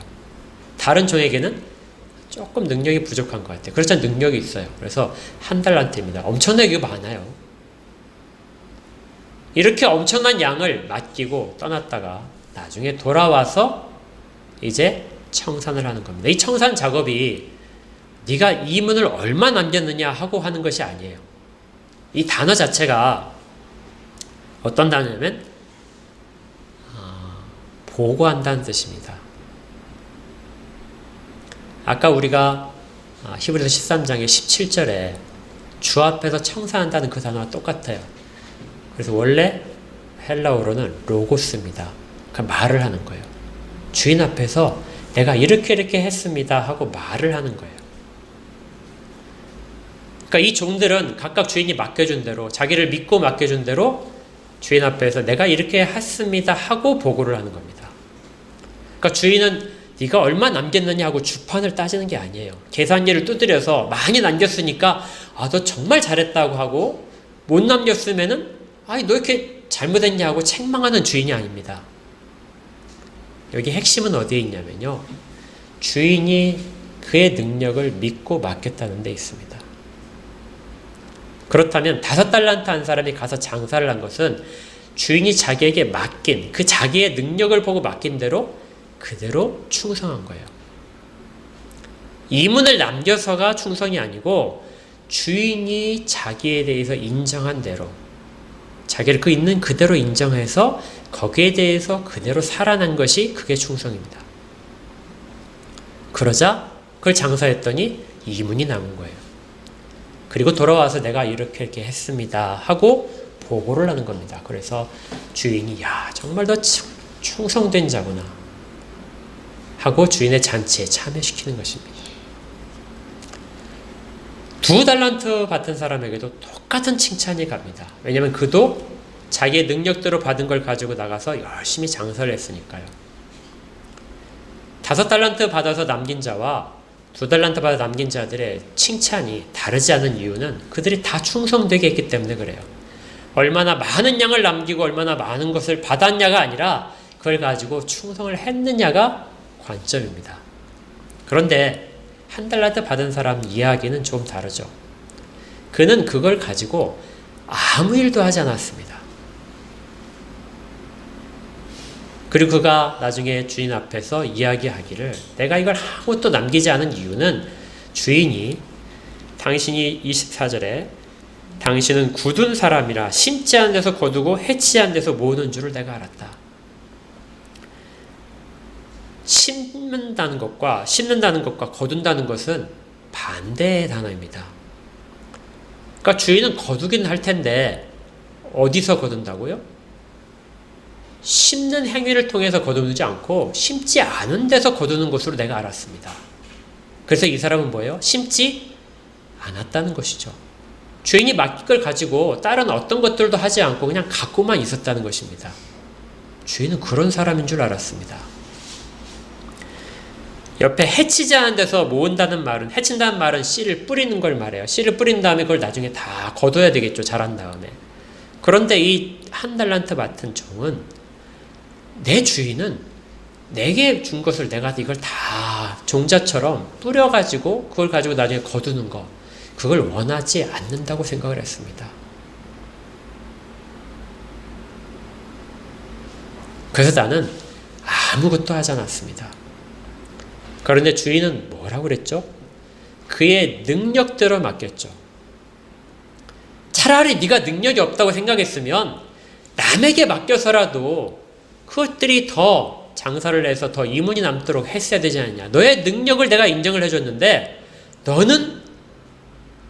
다른 종에게는 조금 능력이 부족한 것 같아요. 그렇지만 능력이 있어요. 그래서 1달란트입니다. 엄청나게 많아요. 이렇게 엄청난 양을 맡기고 떠났다가 나중에 돌아와서 이제 청산을 하는 겁니다. 이 청산 작업이 네가 이문을 얼마 남겼느냐 하고 하는 것이 아니에요. 이 단어 자체가 어떤 단어냐면 보고한다는 뜻입니다. 아까 우리가 히브리서 13장의 17절에 주 앞에서 청산한다는 그 단어와 똑같아요. 그래서 원래 헬라어로는 로고스입니다. 그러니까 말을 하는 거예요. 주인 앞에서 내가 이렇게 했습니다 하고 말을 하는 거예요. 그러니까 이 종들은 각각 주인이 맡겨준 대로 자기를 믿고 맡겨준 대로 주인 앞에서 내가 이렇게 했습니다 하고 보고를 하는 겁니다. 그러니까 주인은 네가 얼마 남겼느냐 하고 주판을 따지는 게 아니에요. 계산기를 두드려서 많이 남겼으니까 너 정말 잘했다고 하고 못 남겼으면은 너 이렇게 잘못했냐 하고 책망하는 주인이 아닙니다. 여기 핵심은 어디에 있냐면요. 주인이 그의 능력을 믿고 맡겼다는 데 있습니다. 그렇다면 5달란트 한 사람이 가서 장사를 한 것은 주인이 자기에게 맡긴 그 자기의 능력을 보고 맡긴 대로 그대로 충성한 거예요. 이문을 남겨서가 충성이 아니고 주인이 자기에 대해서 인정한 대로 자기를 그 있는 그대로 인정해서 거기에 대해서 그대로 살아난 것이 그게 충성입니다. 그러자 그걸 장사했더니 이문이 남은 거예요. 그리고 돌아와서 내가 이렇게 했습니다 하고 보고를 하는 겁니다. 그래서 주인이 정말 너 충성된 자구나 하고 주인의 잔치에 참여시키는 것입니다. 2달란트 받은 사람에게도 똑같은 칭찬이 갑니다. 왜냐하면 그도 자기의 능력대로 받은 걸 가지고 나가서 열심히 장사를 했으니까요. 5달란트 받아서 남긴 자와 2달란트 받아 남긴 자들의 칭찬이 다르지 않은 이유는 그들이 다 충성되게 했기 때문에 그래요. 얼마나 많은 양을 남기고 얼마나 많은 것을 받았냐가 아니라 그걸 가지고 충성을 했느냐가 관점입니다. 그런데 1달란트 받은 사람 이야기는 좀 다르죠. 그는 그걸 가지고 아무 일도 하지 않았습니다. 그리고 그가 나중에 주인 앞에서 이야기하기를 내가 이걸 아무것도 남기지 않은 이유는 주인이 당신이 24절에 당신은 굳은 사람이라 심지 않은 데서 거두고 해치지 않은 데서 모으는 줄을 내가 알았다. 심는다는 것과 거둔다는 것은 반대의 단어입니다. 그러니까 주인은 거두긴 할 텐데 어디서 거둔다고요? 심는 행위를 통해서 거두지 않고 심지 않은 데서 거두는 것으로 내가 알았습니다. 그래서 이 사람은 뭐예요? 심지 않았다는 것이죠. 주인이 맡긴 걸 가지고 다른 어떤 것들도 하지 않고 그냥 갖고만 있었다는 것입니다. 주인은 그런 사람인 줄 알았습니다. 옆에 해치지 않은 데서 모은다는 말은, 해친다는 말은 씨를 뿌리는 걸 말해요. 씨를 뿌린 다음에 그걸 나중에 다 거둬야 되겠죠. 자란 다음에. 그런데 이 1달란트 맡은 종은 내 주인은 내게 준 것을 내가 이걸 다 종자처럼 뿌려가지고 그걸 가지고 나중에 거두는 거, 그걸 원하지 않는다고 생각을 했습니다. 그래서 나는 아무것도 하지 않았습니다. 그런데 주인은 뭐라고 그랬죠? 그의 능력대로 맡겼죠. 차라리 네가 능력이 없다고 생각했으면 남에게 맡겨서라도 그것들이 더 장사를 해서 더 이문이 남도록 했어야 되지 않냐. 너의 능력을 내가 인정을 해줬는데 너는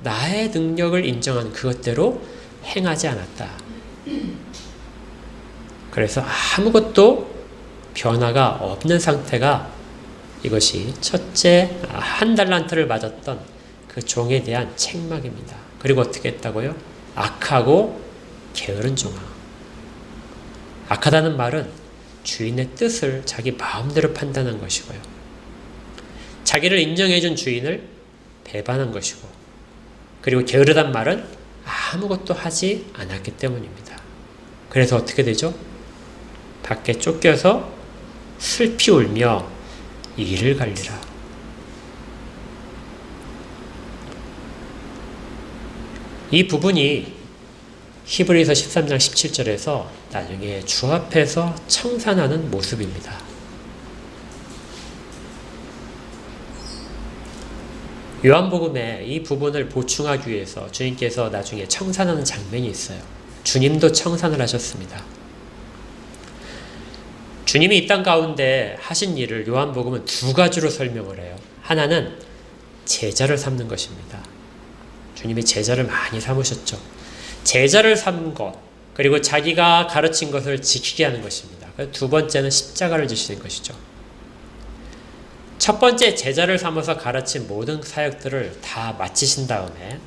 나의 능력을 인정한 그것대로 행하지 않았다. 그래서 아무것도 변화가 없는 상태가 이것이 첫째 1달란트를 맞았던 그 종에 대한 책망입니다. 그리고 어떻게 했다고요? 악하고 게으른 종아. 악하다는 말은 주인의 뜻을 자기 마음대로 판단한 것이고요. 자기를 인정해준 주인을 배반한 것이고, 그리고 게으르단 말은 아무것도 하지 않았기 때문입니다. 그래서 어떻게 되죠? 밖에 쫓겨서 슬피 울며 이를 갈리라. 이 부분이 히브리서 13장 17절에서 나중에 주 앞에서 청산하는 모습입니다. 요한복음에 이 부분을 보충하기 위해서 주님께서 나중에 청산하는 장면이 있어요. 주님도 청산을 하셨습니다. 주님이 이 땅 가운데 하신 일을 요한복음은 두 가지로 설명을 해요. 하나는 제자를 삼는 것입니다. 주님이 제자를 많이 삼으셨죠. 제자를 삼은 것, 그리고 자기가 가르친 것을 지키게 하는 것입니다. 두 번째는 십자가를 지시는 것이죠. 첫 번째 제자를 삼아서 가르친 모든 사역들을 다 마치신 다음에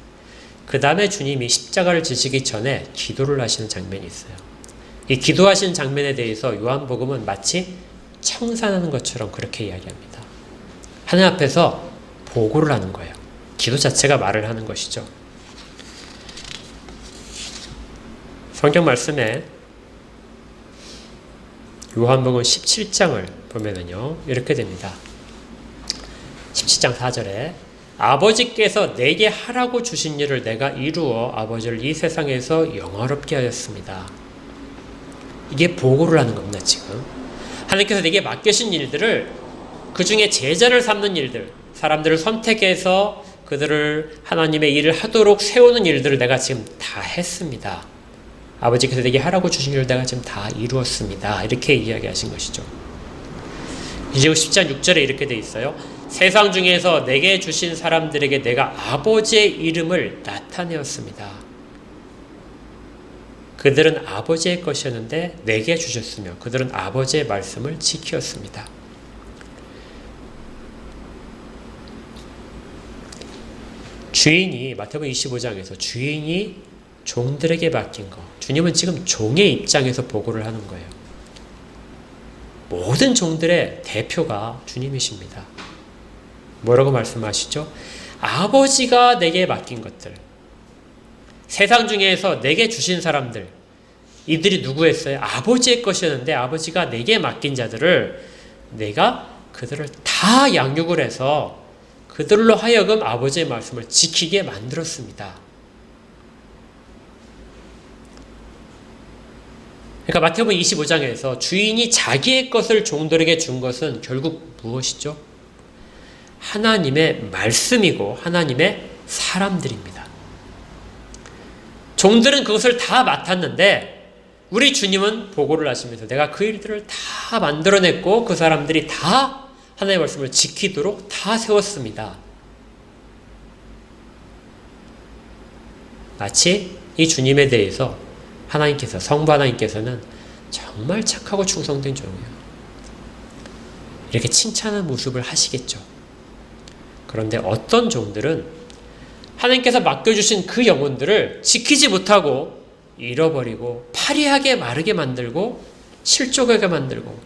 그 다음에 주님이 십자가를 지시기 전에 기도를 하시는 장면이 있어요. 이 기도하시는 장면에 대해서 요한복음은 마치 청산하는 것처럼 그렇게 이야기합니다. 하나님 앞에서 보고를 하는 거예요. 기도 자체가 말을 하는 것이죠. 성경 말씀에 요한복음 17장을 보면은요, 이렇게 됩니다. 17장 4절에 아버지께서 내게 하라고 주신 일을 내가 이루어 아버지를 이 세상에서 영화롭게 하였습니다. 이게 보고를 하는 겁니다. 지금 하나님께서 내게 맡기신 일들을, 그 중에 제자를 삼는 일들, 사람들을 선택해서 그들을 하나님의 일을 하도록 세우는 일들을 내가 지금 다 했습니다. 아버지께서 내게 하라고 주신 일을 내가 지금 다 이루었습니다. 이렇게 이야기하신 것이죠. 이제 10장 6절에 이렇게 돼 있어요. 세상 중에서 내게 주신 사람들에게 내가 아버지의 이름을 나타내었습니다. 그들은 아버지의 것이었는데 내게 주셨으며 그들은 아버지의 말씀을 지켰습니다. 주인이, 마태복음 25장에서 주인이 종들에게 맡긴 것, 주님은 지금 종의 입장에서 보고를 하는 거예요. 모든 종들의 대표가 주님이십니다. 뭐라고 말씀하시죠? 아버지가 내게 맡긴 것들, 세상 중에서 내게 주신 사람들, 이들이 누구였어요? 아버지의 것이었는데 아버지가 내게 맡긴 자들을 내가 그들을 다 양육을 해서 그들로 하여금 아버지의 말씀을 지키게 만들었습니다. 그러니까 마태복음 25장에서 주인이 자기의 것을 종들에게 준 것은 결국 무엇이죠? 하나님의 말씀이고 하나님의 사람들입니다. 종들은 그것을 다 맡았는데 우리 주님은 보고를 하시면서 내가 그 일들을 다 만들어냈고 그 사람들이 다 하나님의 말씀을 지키도록 다 세웠습니다. 마치 이 주님에 대해서 하나님께서, 성부 하나님께서는 정말 착하고 충성된 종이에요. 이렇게 칭찬하는 모습을 하시겠죠. 그런데 어떤 종들은 하나님께서 맡겨주신 그 영혼들을 지키지 못하고 잃어버리고 파리하게 마르게 만들고 실족하게 만들고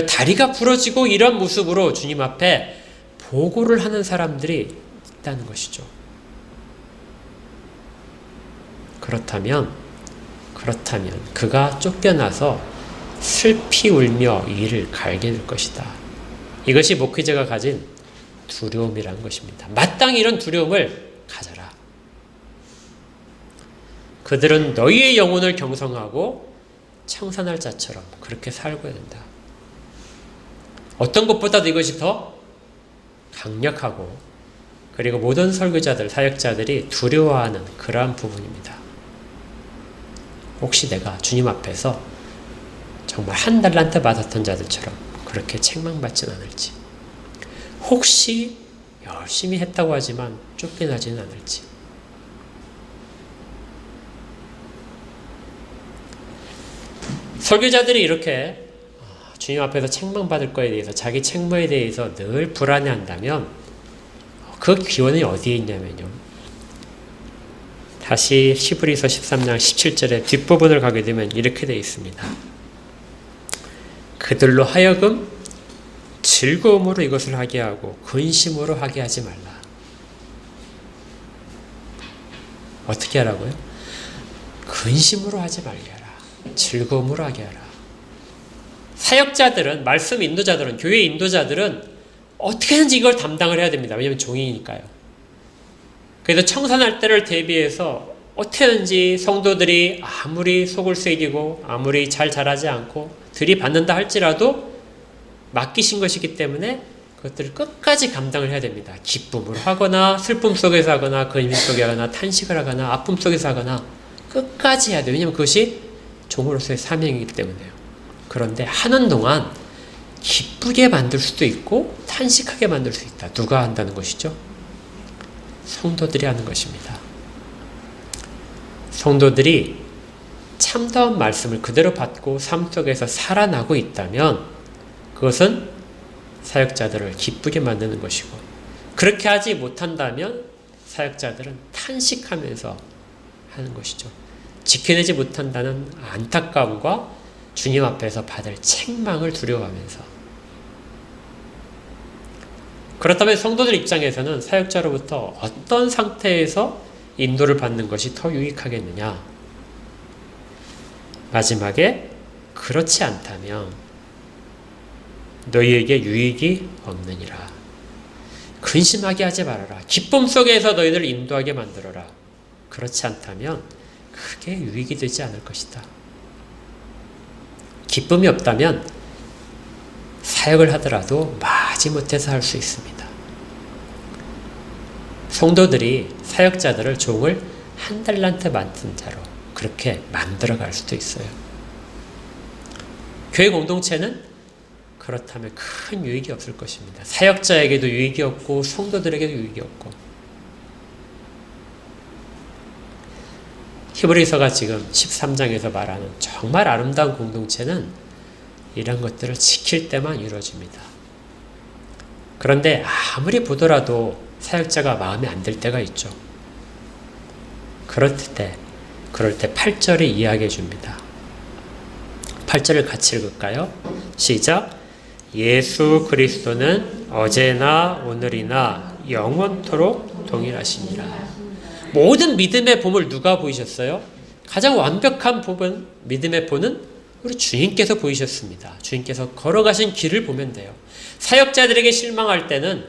다리가 부러지고 이런 모습으로 주님 앞에 보고를 하는 사람들이 있다는 것이죠. 그렇다면 그가 쫓겨나서 슬피 울며 이를 갈게 될 것이다. 이것이 목회자가 가진 두려움이라는 것입니다. 마땅히 이런 두려움을 가져라. 그들은 너희의 영혼을 경성하고 청산할 자처럼 그렇게 살고 된다. 어떤 것보다도 이것이 더 강력하고, 그리고 모든 설교자들, 사역자들이 두려워하는 그러한 부분입니다. 혹시 내가 주님 앞에서 정말 1달란트 받았던 자들처럼 그렇게 책망받진 않을지, 혹시 열심히 했다고 하지만 쫓겨나지는 않을지. 설교자들이 이렇게 주님 앞에서 책망받을 거에 대해서, 자기 책무에 대해서 늘 불안해한다면 그 기원이 어디에 있냐면요, 다시 히브리서 13장 17절의 뒷부분을 가게 되면 이렇게 되어 있습니다. 그들로 하여금 즐거움으로 이것을 하게 하고 근심으로 하게 하지 말라. 어떻게 하라고요? 근심으로 하지 말게 하라. 즐거움으로 하게 하라. 사역자들은, 말씀 인도자들은, 교회 인도자들은 어떻게든지 이걸 담당을 해야 됩니다. 왜냐하면 종이니까요. 그래서 청산할 때를 대비해서 어떻게든지 성도들이 아무리 속을 새기고 아무리 잘 자라지 않고 들이받는다 할지라도 맡기신 것이기 때문에 그것들을 끝까지 감당을 해야 됩니다. 기쁨으로 하거나 슬픔 속에서 하거나 근심 속에 하거나 탄식을 하거나 아픔 속에서 하거나 끝까지 해야 돼요. 왜냐하면 그것이 종으로서의 사명이기 때문에요. 그런데 하는 동안 기쁘게 만들 수도 있고 탄식하게 만들 수 있다. 누가 한다는 것이죠? 성도들이 하는 것입니다. 성도들이 참다운 말씀을 그대로 받고 삶 속에서 살아나고 있다면 그것은 사역자들을 기쁘게 만드는 것이고, 그렇게 하지 못한다면 사역자들은 탄식하면서 하는 것이죠. 지켜내지 못한다는 안타까움과 주님 앞에서 받을 책망을 두려워하면서. 그렇다면 성도들 입장에서는 사역자로부터 어떤 상태에서 인도를 받는 것이 더 유익하겠느냐? 마지막에 그렇지 않다면 너희에게 유익이 없느니라. 근심하게 하지 말아라. 기쁨 속에서 너희들을 인도하게 만들어라. 그렇지 않다면 크게 유익이 되지 않을 것이다. 기쁨이 없다면 사역을 하더라도 마지못해서 할 수 있습니다. 성도들이 사역자들을 종을 한 달란트 맡은 자로 그렇게 만들어갈 수도 있어요. 교회 공동체는 그렇다면 큰 유익이 없을 것입니다. 사역자에게도 유익이 없고 성도들에게도 유익이 없고. 히브리서가 지금 13장에서 말하는 정말 아름다운 공동체는 이런 것들을 지킬 때만 이루어집니다. 그런데 아무리 보더라도 사역자가 마음에 안 들 때가 있죠. 그럴 때 8절이 이야기해 줍니다. 8절을 같이 읽을까요? 시작! 예수 그리스도는 어제나 오늘이나 영원토록 동일하시니라. 모든 믿음의 봄을 누가 보이셨어요? 가장 완벽한 봄은, 믿음의 봄은 우리 주님께서 보이셨습니다. 주님께서 걸어가신 길을 보면 돼요. 사역자들에게 실망할 때는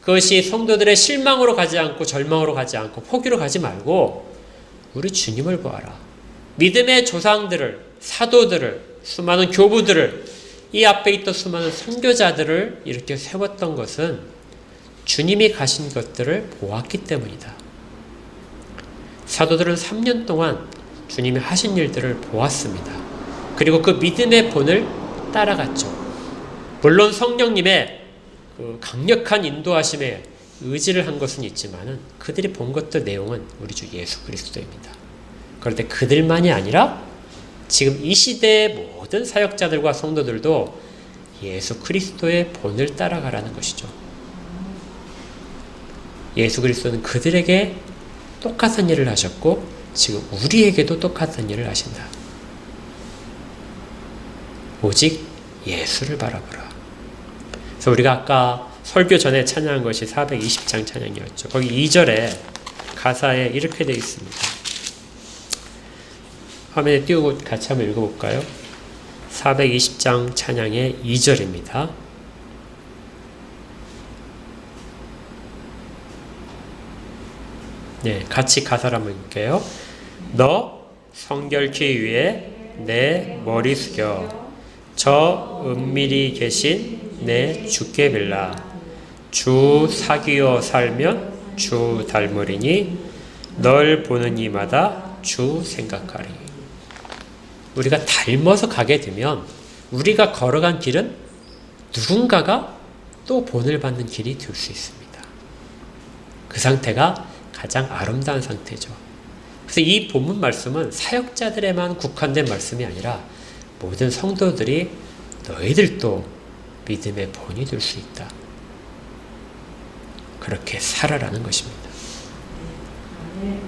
그것이 성도들의 실망으로 가지 않고 절망으로 가지 않고 포기로 가지 말고 우리 주님을 보아라. 믿음의 조상들을, 사도들을, 수많은 교부들을, 이 앞에 있던 수많은 선교자들을 이렇게 세웠던 것은 주님이 가신 것들을 보았기 때문이다. 사도들은 3년 동안 주님이 하신 일들을 보았습니다. 그리고 그 믿음의 본을 따라갔죠. 물론 성령님의 그 강력한 인도하심에 의지를 한 것은 있지만은 그들이 본 것들 내용은 우리 주 예수 그리스도입니다. 그런데 그들만이 아니라 지금 이 시대의 모든 사역자들과 성도들도 예수 그리스도의 본을 따라가라는 것이죠. 예수 그리스도는 그들에게 똑같은 일을 하셨고 지금 우리에게도 똑같은 일을 하신다. 오직 예수를 바라보라. 그래서 우리가 아까 설교 전에 찬양한 것이 420장 찬양이었죠. 거기 2절에 가사에 이렇게 되어 있습니다. 화면에 띄우고 같이 한번 읽어볼까요? 420장 찬양의 2절입니다. 네, 같이 가사를 한번 읽을게요. 너 성결케 위해 내 머리 숙여 저 은밀히 계신 내 주께 빌라. 주 사귀어 살면 주 닮으리니 널 보는 이마다 주 생각하리. 우리가 닮아서 가게 되면 우리가 걸어간 길은 누군가가 또 본을 받는 길이 될 수 있습니다. 그 상태가 가장 아름다운 상태죠. 그래서 이 본문 말씀은 사역자들에만 국한된 말씀이 아니라 모든 성도들이 너희들도 믿음의 본이 될 수 있다. 그렇게 살아라는 것입니다.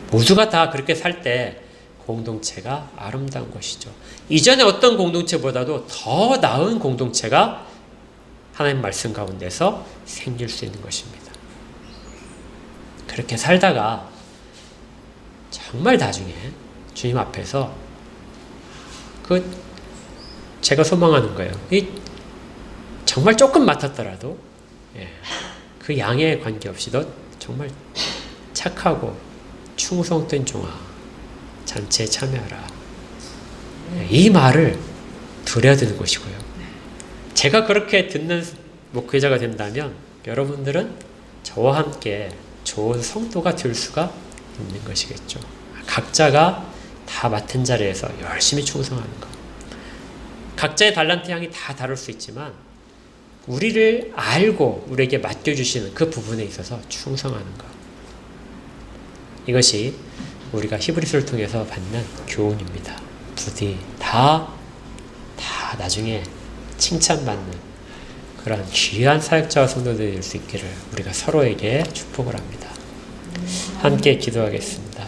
모두가 다 그렇게 살 때 공동체가 아름다운 것이죠. 이전에 어떤 공동체보다도 더 나은 공동체가 하나님 말씀 가운데서 생길 수 있는 것입니다. 그렇게 살다가 정말 나중에 주님 앞에서 제가 소망하는 거예요. 정말 조금 맡았더라도 그 양에 관계없이 너 정말 착하고 충성된 종아 잔치에 참여하라. 이 말을 들어야 되는 것이고요. 제가 그렇게 듣는 목회자가 된다면 여러분들은 저와 함께 좋은 성도가 될 수가 있는 것이겠죠. 각자가 다 맡은 자리에서 열심히 충성하는 것. 각자의 달란트 향이 다 다를 수 있지만 우리를 알고 우리에게 맡겨주시는 그 부분에 있어서 충성하는 것. 이것이 우리가 히브리서를 통해서 받는 교훈입니다. 부디 다 나중에 칭찬받는 그런 귀한 사역자와 성도들이 될 수 있기를 우리가 서로에게 축복을 합니다. 함께 기도하겠습니다.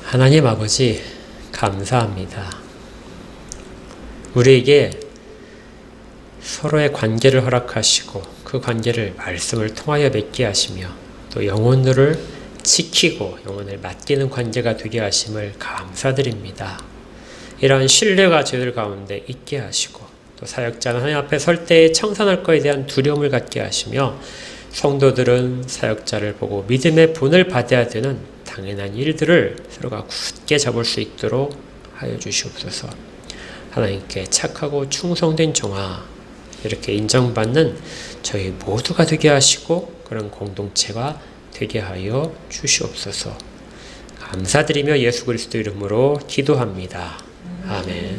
하나님 아버지 감사합니다. 우리에게 서로의 관계를 허락하시고 그 관계를 말씀을 통하여 맺게 하시며 또 영혼들을 지키고 영혼을 맡기는 관계가 되게 하심을 감사드립니다. 이러한 신뢰가 저희들 가운데 있게 하시고 또 사역자는 하나님 앞에 설 때에 청산할 것에 대한 두려움을 갖게 하시며 성도들은 사역자를 보고 믿음의 본을 받아야 되는 당연한 일들을 서로가 굳게 잡을 수 있도록 하여 주시옵소서. 하나님께 착하고 충성된 종아 이렇게 인정받는 저희 모두가 되게 하시고 그런 공동체가 되게 하여 주시옵소서. 감사드리며 예수 그리스도 이름으로 기도합니다. 아멘.